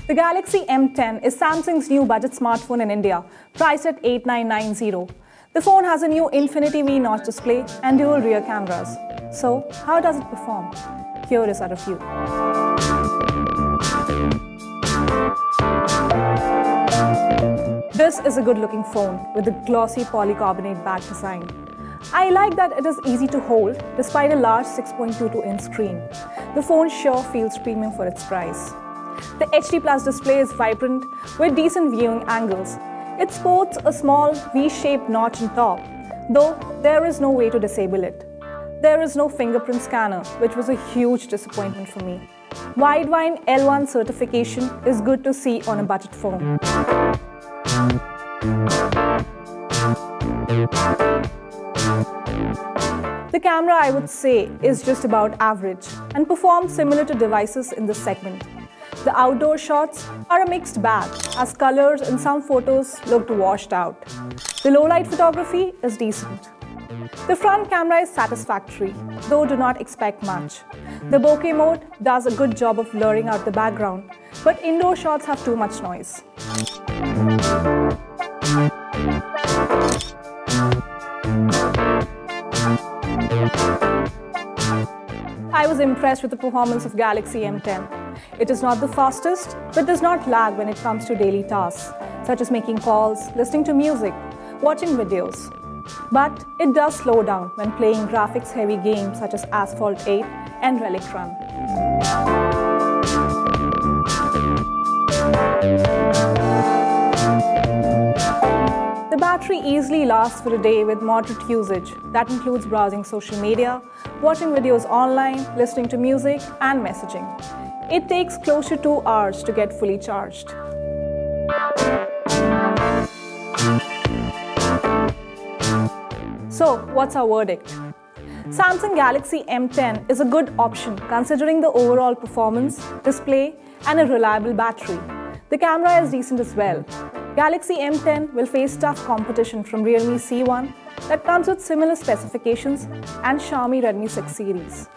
The Galaxy M10 is Samsung's new budget smartphone in India, priced at 8990. The phone has a new Infinity V notch display and dual rear cameras. So, how does it perform? Here is our review. This is a good-looking phone with a glossy polycarbonate back design. I like that it is easy to hold despite a large 6.22-inch screen. The phone sure feels premium for its price. The HD Plus display is vibrant with decent viewing angles. It sports a small V-shaped notch on top, though there is no way to disable it. There is no fingerprint scanner, which was a huge disappointment for me. Widevine L1 certification is good to see on a budget phone. The camera, I would say, is just about average and performs similar to devices in this segment. The outdoor shots are a mixed bag, as colors in some photos looked washed out. The low-light photography is decent. The front camera is satisfactory, though do not expect much. The bokeh mode does a good job of blurring out the background, but indoor shots have too much noise. I was impressed with the performance of Galaxy M10. It is not the fastest, but does not lag when it comes to daily tasks, such as making calls, listening to music, watching videos. But it does slow down when playing graphics-heavy games such as Asphalt 8 and Relic Run. The battery easily lasts for a day with moderate usage. That includes browsing social media, watching videos online, listening to music, and messaging. It takes close to 2 hours to get fully charged. So, what's our verdict? Samsung Galaxy M10 is a good option considering the overall performance, display, and a reliable battery. The camera is decent as well. Galaxy M10 will face tough competition from Realme C1 that comes with similar specifications and Xiaomi Redmi 6 series.